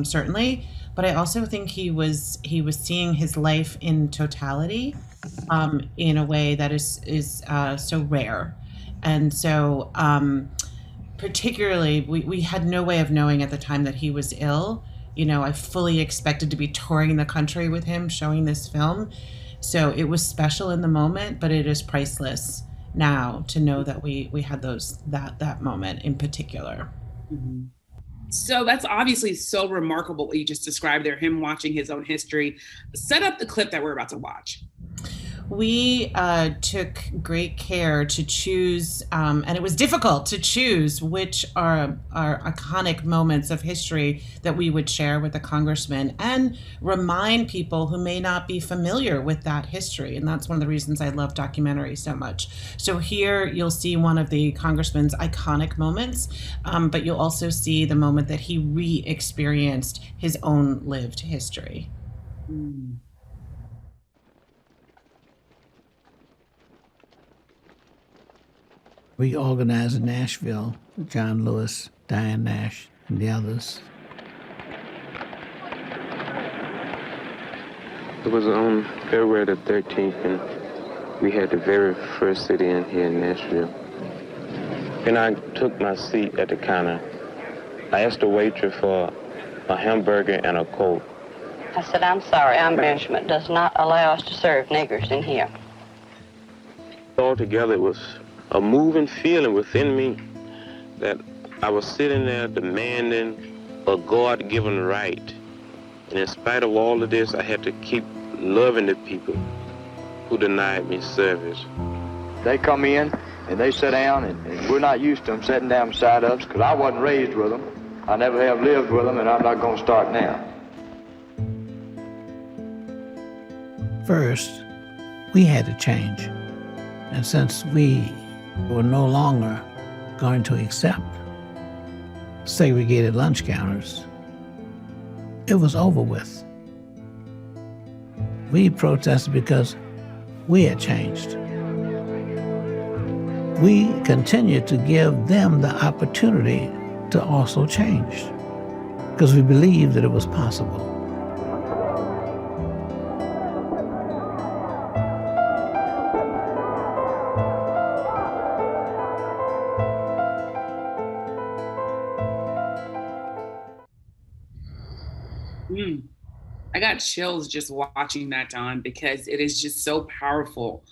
certainly, but I also think he was seeing his life in totality, in a way that is so rare. And so particularly, we had no way of knowing at the time that he was ill. I fully expected to be touring the country with him, showing this film. So it was special in the moment, but it is priceless now to know that we had that moment in particular. Mm-hmm. So that's obviously so remarkable what you just described there, him watching his own history. Set up the clip that we're about to watch. We took great care to choose, and it was difficult to choose which are iconic moments of history that we would share with the congressman and remind people who may not be familiar with that history. And that's one of the reasons I love documentaries so much. So here you'll see one of the congressman's iconic moments, but you'll also see the moment that he re-experienced his own lived history. Mm. We organized in Nashville, John Lewis, Diane Nash, and the others. It was on February the 13th, and we had the very first sit-in here in Nashville. When I took my seat at the counter, I asked the waitress for a hamburger and a Coke. I said, "I'm sorry, our management does not allow us to serve niggers in here." Altogether, it was a moving feeling within me that I was sitting there demanding a God-given right. And in spite of all of this, I had to keep loving the people who denied me service. They come in and they sit down, and we're not used to them sitting down beside us because I wasn't raised with them. I never have lived with them, and I'm not going to start now. First, we had to change. And since we were no longer going to accept segregated lunch counters, it was over with. We protested because we had changed. We continued to give them the opportunity to also change because we believed that it was possible. I got chills just watching that, Don, because it is just so powerful.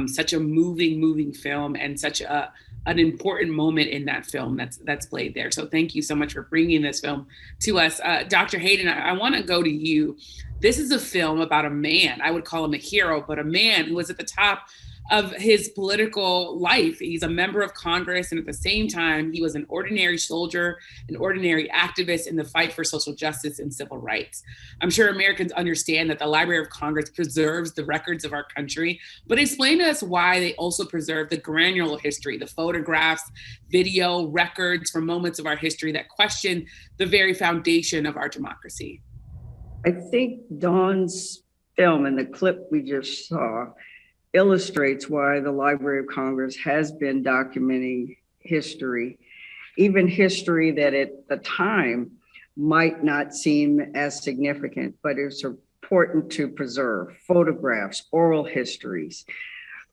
Such a moving film, and such an important moment in that film that's played there. So thank you so much for bringing this film to us. Dr. Hayden, I want to go to you. This is a film about a man, I would call him a hero, but a man who was at the top of his political life. He's a member of Congress, and at the same time, he was an ordinary soldier, an ordinary activist in the fight for social justice and civil rights. I'm sure Americans understand that the Library of Congress preserves the records of our country, but explain to us why they also preserve the granular history, the photographs, video, records from moments of our history that question the very foundation of our democracy. I think Dawn's film and the clip we just saw illustrates why the Library of Congress has been documenting history, even history that at the time might not seem as significant, but it's important to preserve. Photographs, oral histories,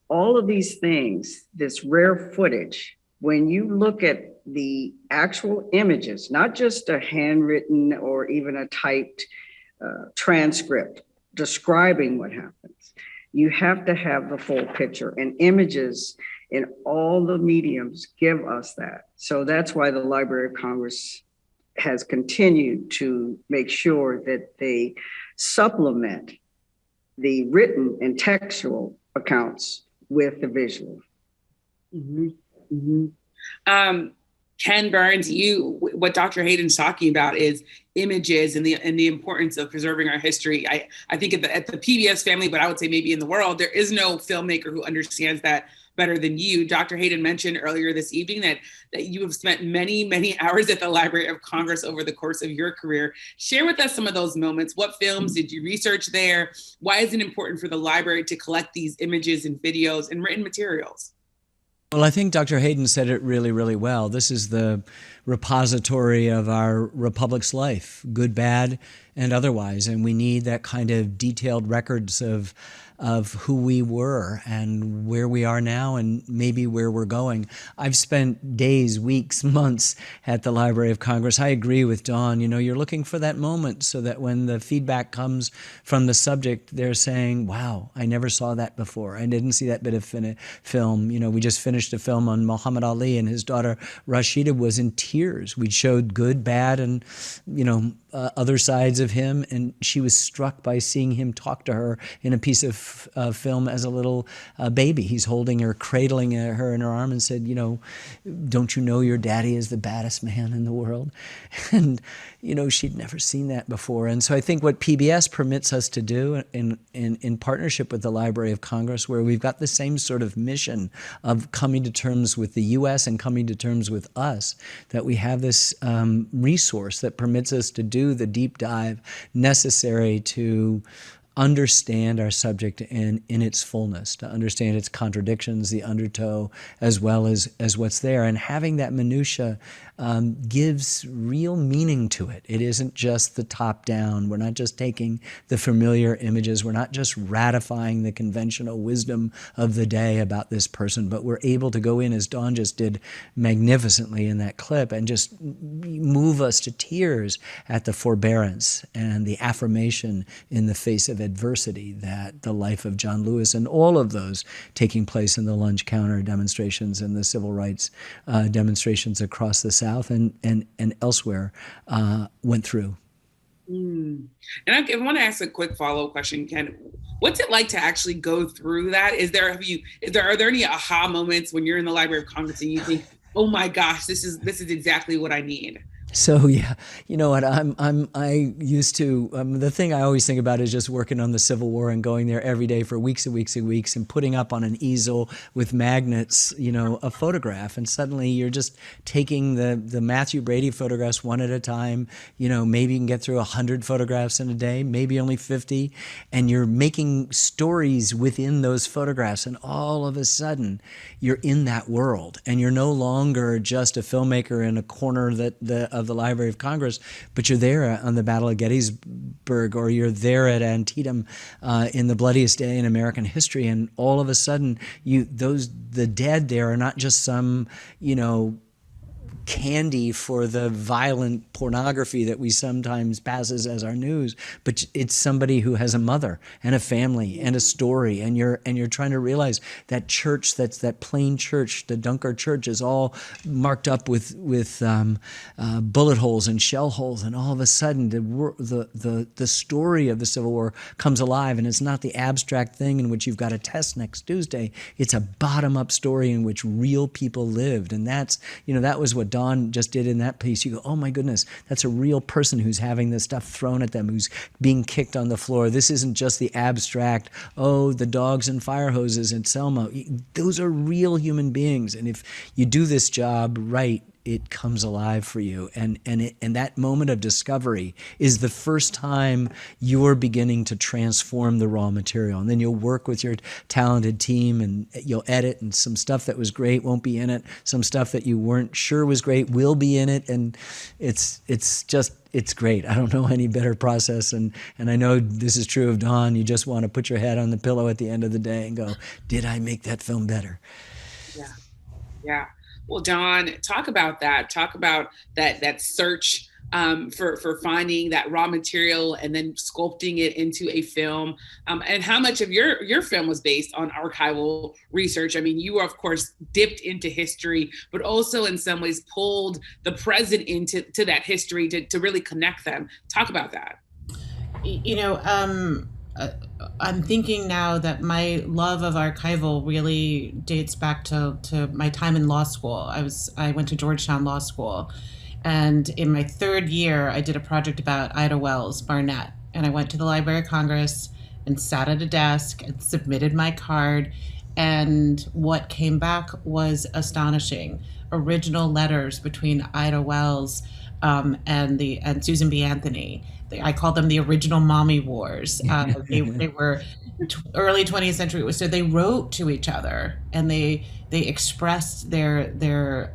all of these things, this rare footage, when you look at the actual images, not just a handwritten or even a typed transcript describing what happens, you have to have the full picture, and images in all the mediums give us that. So that's why the Library of Congress has continued to make sure that they supplement the written and textual accounts with the visual. Ken Burns, what Dr. Hayden's talking about is images and the importance of preserving our history. I think at the PBS family, but I would say maybe in the world, there is no filmmaker who understands that better than you. Dr. Hayden mentioned earlier this evening that you have spent many hours at the Library of Congress over the course of your career. Share with us some of those moments. What films did you research there? Why is it important for the library to collect these images and videos and written materials? Well, I think Dr. Hayden said it really well. This is the repository of our republic's life, good, bad, and otherwise. And we need that kind of detailed records of who we were and where we are now and maybe where we're going. I've spent days, weeks, months at the Library of Congress. I agree with Dawn. You're looking for that moment so that when the feedback comes from the subject, they're saying, wow, I never saw that before. I didn't see that bit of film. We just finished a film on Muhammad Ali, and his daughter Rashida was in tears. We showed good, bad, and, other sides of him, and she was struck by seeing him talk to her in a piece of film as a little baby. He's holding her, cradling her in her arm, and said, don't you know your daddy is the baddest man in the world? And, she'd never seen that before. And so I think what PBS permits us to do in partnership with the Library of Congress, where we've got the same sort of mission of coming to terms with the U.S. and coming to terms with us, that we have this resource that permits us to do the deep dive necessary to understand our subject in its fullness, to understand its contradictions, the undertow, as well as what's there. And having that minutia gives real meaning to it. It isn't just the top down. We're not just taking the familiar images. We're not just ratifying the conventional wisdom of the day about this person, but we're able to go in, as Dawn just did magnificently in that clip, and just move us to tears at the forbearance and the affirmation in the face of adversity that the life of John Lewis and all of those taking place in the lunch counter demonstrations and the civil rights demonstrations across the South and elsewhere went through. And I want to ask a quick follow-up question, Ken. What's it like to actually go through that? Are there any aha moments when you're in the Library of Congress and you think, oh my gosh, this is exactly what I need? So yeah, you know what, I used to, the thing I always think about is just working on the Civil War and going there every day for weeks and weeks and weeks and putting up on an easel with magnets, a photograph. And suddenly you're just taking the Matthew Brady photographs one at a time. Maybe you can get through 100 photographs in a day, maybe only 50. And you're making stories within those photographs. And all of a sudden you're in that world and you're no longer just a filmmaker in a corner of the Library of Congress, but you're there on the Battle of Gettysburg, or you're there at Antietam in the bloodiest day in American history, and all of a sudden, the dead there are not just some, candy for the violent pornography that we sometimes passes as our news, but it's somebody who has a mother and a family and a story, and you're trying to realize that church, that plain church, the Dunkard Church, is all marked up with bullet holes and shell holes, and all of a sudden the story of the Civil War comes alive, and it's not the abstract thing in which you've got a test next Tuesday. It's a bottom-up story in which real people lived, and that was what Dawn just did in that piece. You go, oh my goodness, that's a real person who's having this stuff thrown at them, who's being kicked on the floor. This isn't just the abstract, the dogs and fire hoses in Selma. Those are real human beings. And if you do this job right, it comes alive for you. And that moment of discovery is the first time you're beginning to transform the raw material. And then you'll work with your talented team and you'll edit, and some stuff that was great won't be in it. Some stuff that you weren't sure was great will be in it. And it's great. I don't know any better process. And I know this is true of Dawn. You just want to put your head on the pillow at the end of the day and go, did I make that film better? Yeah. Well, Dawn, talk about that. Talk about that search for finding that raw material and then sculpting it into a film, and how much of your film was based on archival research. I mean, you were, of course, dipped into history, but also in some ways pulled the present into that history to really connect them. Talk about that. I'm thinking now that my love of archival really dates back to my time in law school. I went to Georgetown Law School, and in my third year, I did a project about Ida Wells Barnett, and I went to the Library of Congress and sat at a desk and submitted my card, and what came back was astonishing. Original letters between Ida Wells and Susan B. Anthony. I call them the original mommy wars. They were early 20th century. So they wrote to each other, and they expressed their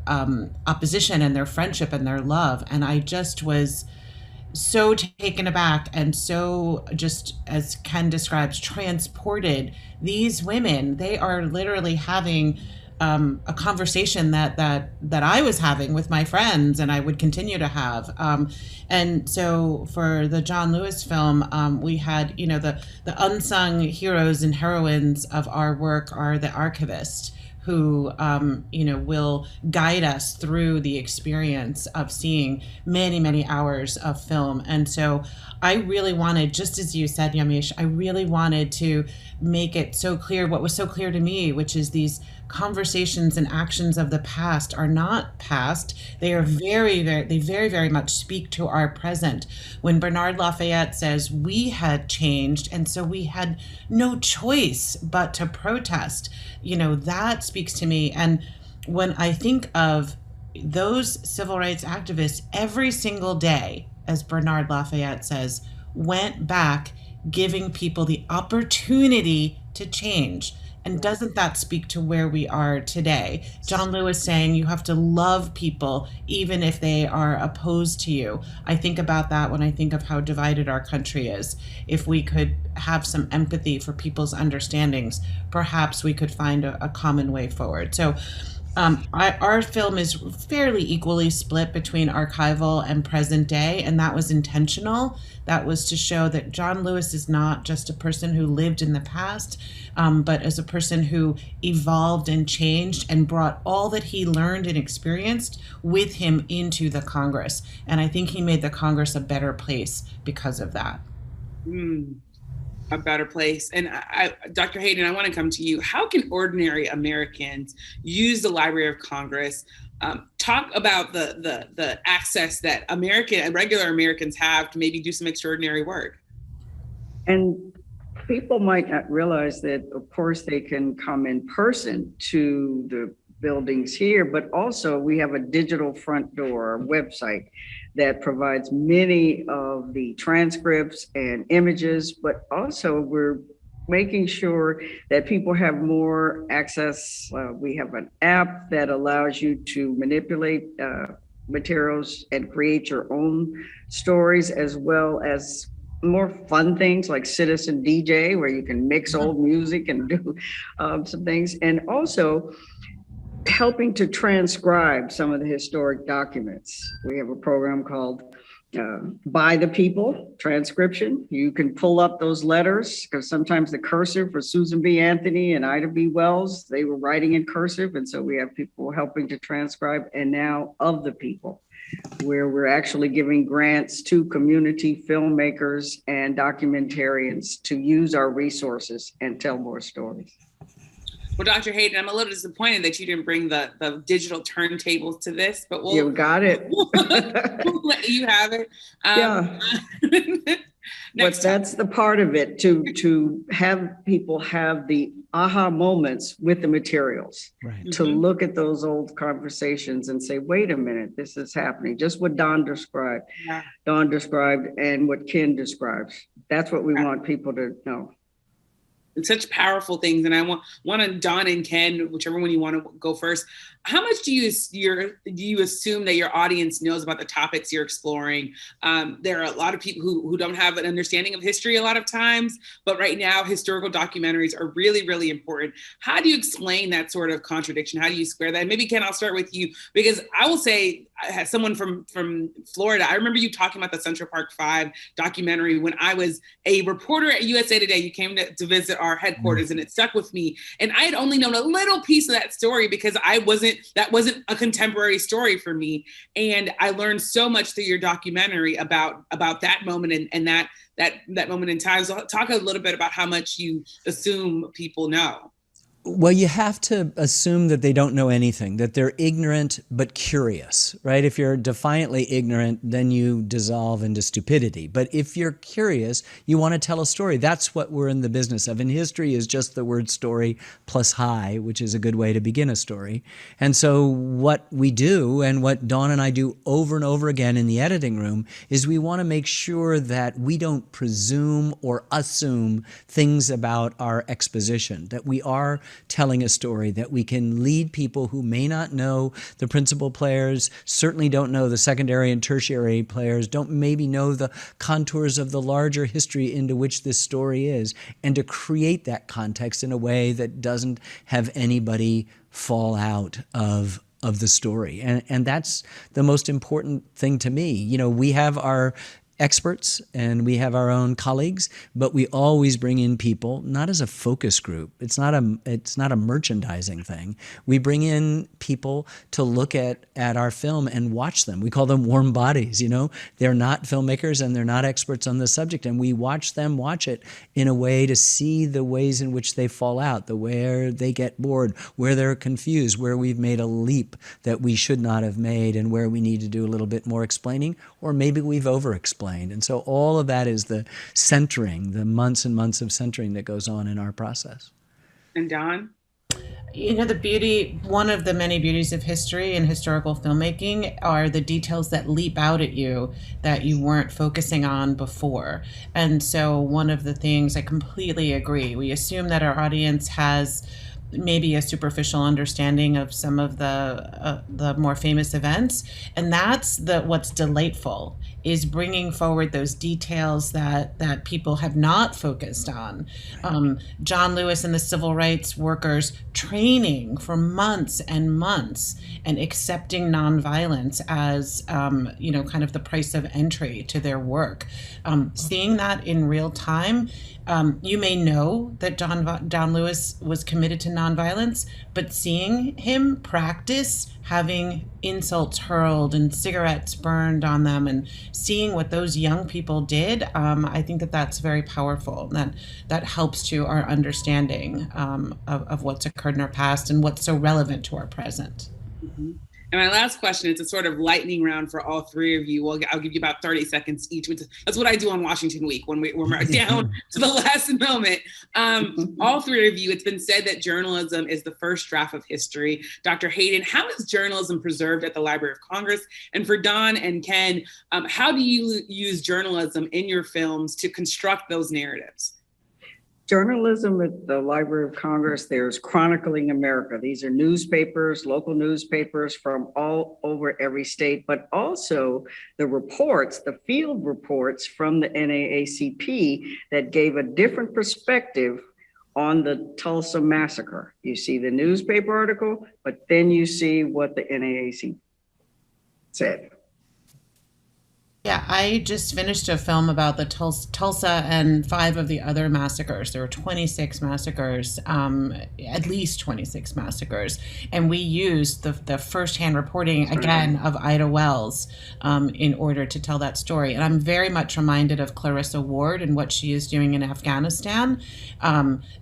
opposition and their friendship and their love. And I just was so taken aback and so, just as Ken describes, transported. These women, they are literally having a conversation that I was having with my friends, and I would continue to have. And so for the John Lewis film, we had, the unsung heroes and heroines of our work are the archivists, who, will guide us through the experience of seeing many, many hours of film. And so I really wanted, just as you said, Yamiche, I really wanted to make it so clear what was so clear to me, which is these conversations and actions of the past are not past. They are very, very much speak to our present. When Bernard Lafayette says we had changed, and so we had no choice but to protest, that speaks to me. And when I think of those civil rights activists, every single day, as Bernard Lafayette says, went back giving people the opportunity to change. And doesn't that speak to where we are today? John Lewis saying you have to love people even if they are opposed to you. I think about that when I think of how divided our country is. If we could have some empathy for people's understandings, perhaps we could find a common way forward. So our film is fairly equally split between archival and present day, and that was intentional. That was to show that John Lewis is not just a person who lived in the past, but as a person who evolved and changed and brought all that he learned and experienced with him into the Congress. And I think he made the Congress a better place because of that. A better place. And Dr. Hayden, I want to come to you. How can ordinary Americans use the Library of Congress? Talk about the access that regular Americans have to maybe do some extraordinary work. And people might not realize that, of course, they can come in person to the buildings here, but also we have a digital front door website that provides many of the transcripts and images, but also we're making sure that people have more access. We have an app that allows you to manipulate materials and create your own stories, as well as more fun things like Citizen DJ, where you can mix old music and do some things. And also helping to transcribe some of the historic documents. We have a program called By the People Transcription. You can pull up those letters, because sometimes the cursive for Susan B. Anthony and Ida B. Wells, they were writing in cursive. And so we have people helping to transcribe. And now Of the People, where we're actually giving grants to community filmmakers and documentarians to use our resources and tell more stories. Well, Dr. Hayden, I'm a little disappointed that you didn't bring the digital turntables to this, but you got it. We'll let you have it. Yeah. But that's the part of it, to have people have the aha moments with the materials, right. To look at those old conversations and say, wait a minute, this is happening. Just what Dawn described, and what Ken describes. That's what we want people to know. Such powerful things. And I want Dawn and Ken, whichever one you want to go first. How much do you assume that your audience knows about the topics you're exploring? There are a lot of people who don't have an understanding of history a lot of times, but right now historical documentaries are really, really important. How do you explain that sort of contradiction? How do you square that? And maybe Ken, I'll start with you, because I will say, as someone from Florida, I remember you talking about the Central Park 5 documentary when I was a reporter at USA Today. You came to visit our headquarters, and it stuck with me. And I had only known a little piece of that story because that wasn't a contemporary story for me. And I learned so much through your documentary about that moment and that moment in time. So talk a little bit about how much you assume people know. Well, you have to assume that they don't know anything, that they're ignorant but curious, right? If you're defiantly ignorant, then you dissolve into stupidity. But if you're curious, you want to tell a story. That's what we're in the business of. And history is just the word story plus high, which is a good way to begin a story. And so what we do, and what Dawn and I do over and over again in the editing room, is we want to make sure that we don't presume or assume things about our exposition, that we are telling a story, that we can lead people who may not know the principal players, certainly don't know the secondary and tertiary players, don't maybe know the contours of the larger history into which this story is, and to create that context in a way that doesn't have anybody fall out of the story. And that's the most important thing to me. You know, we have our experts and we have our own colleagues, but we always bring in people, not as a focus group. It's not a merchandising thing. We bring in people to look at our film and watch them. We call them warm bodies, you know. They're not filmmakers and they're not experts on the subject, and we watch them watch it in a way to see the ways in which they fall out, where they get bored, where they're confused, where we've made a leap that we should not have made, and where we need to do a little bit more explaining, or maybe we've over-explained. And so all of that is the centering, the months and months of centering that goes on in our process. And Don? You know, one of the many beauties of history and historical filmmaking are the details that leap out at you that you weren't focusing on before. And so one of the things, I completely agree, we assume that our audience has maybe a superficial understanding of some of the more famous events, and that's what's delightful, is bringing forward those details that people have not focused on. John Lewis and the civil rights workers training for months and months and accepting nonviolence as kind of the price of entry to their work. Seeing that in real time. You may know that John Lewis was committed to nonviolence, but seeing him practice having insults hurled and cigarettes burned on them and seeing what those young people did, I think that's very powerful. That helps to our understanding of what's occurred in our past and what's so relevant to our present. Mm-hmm. And my last question, it's a sort of lightning round for all three of you. Well, I'll give you about 30 seconds each. That's what I do on Washington Week when we're down to the last moment. All three of you, it's been said that journalism is the first draft of history. Dr. Hayden, how is journalism preserved at the Library of Congress? And for Don and Ken, how do you use journalism in your films to construct those narratives? Journalism at the Library of Congress, there's Chronicling America. These are newspapers, local newspapers from all over every state, but also the reports, the field reports from the NAACP that gave a different perspective on the Tulsa massacre. You see the newspaper article, but then you see what the NAACP said. Yeah, I just finished a film about the Tulsa and 5 of the other massacres. There were 26 massacres, at least 26 massacres. And we used the firsthand reporting, again, of Ida Wells in order to tell that story. And I'm very much reminded of Clarissa Ward and what she is doing in Afghanistan.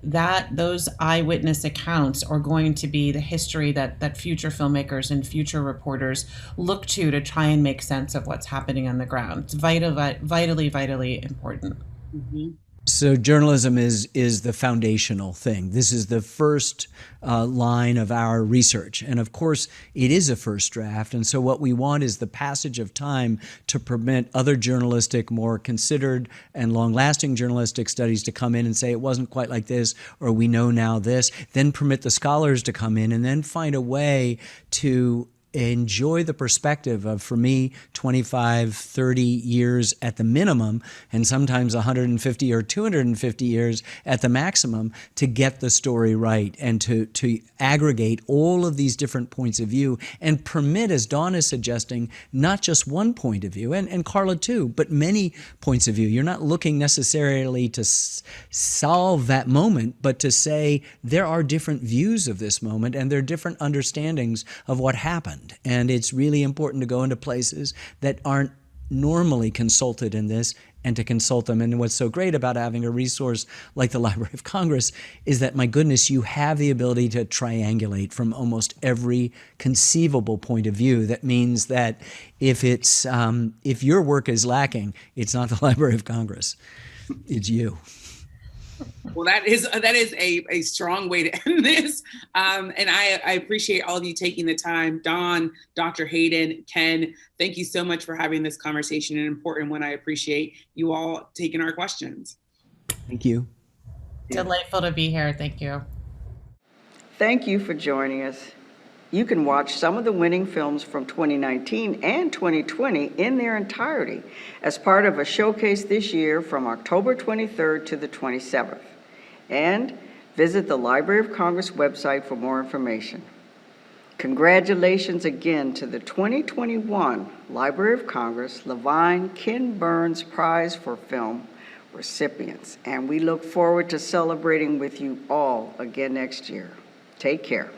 Those eyewitness accounts are going to be the history that future filmmakers and future reporters look to try and make sense of what's happening on the ground. It's vitally important. Mm-hmm. So journalism is the foundational thing. This is the first line of our research. And of course, it is a first draft. And so what we want is the passage of time to permit other journalistic, more considered and long-lasting journalistic studies to come in and say it wasn't quite like this, or we know now this, then permit the scholars to come in and then find a way to enjoy the perspective of, for me, 25, 30 years at the minimum, and sometimes 150 or 250 years at the maximum to get the story right and to aggregate all of these different points of view and permit, as Dawn is suggesting, not just one point of view, and Carla too, but many points of view. You're not looking necessarily to solve that moment, but to say there are different views of this moment and there are different understandings of what happened. And it's really important to go into places that aren't normally consulted in this and to consult them. And what's so great about having a resource like the Library of Congress is that, my goodness, you have the ability to triangulate from almost every conceivable point of view. That means that if your work is lacking, it's not the Library of Congress, it's you. Well, that is a strong way to end this. And I appreciate all of you taking the time. Dawn, Dr. Hayden, Ken, thank you so much for having this conversation, an important one. I appreciate you all taking our questions. Thank you. Delightful to be here. Thank you. Thank you for joining us. You can watch some of the winning films from 2019 and 2020 in their entirety as part of a showcase this year from October 23rd to the 27th. And visit the Library of Congress website for more information. Congratulations again to the 2021 Library of Congress Levine Ken Burns Prize for Film recipients, and we look forward to celebrating with you all again next year. Take care.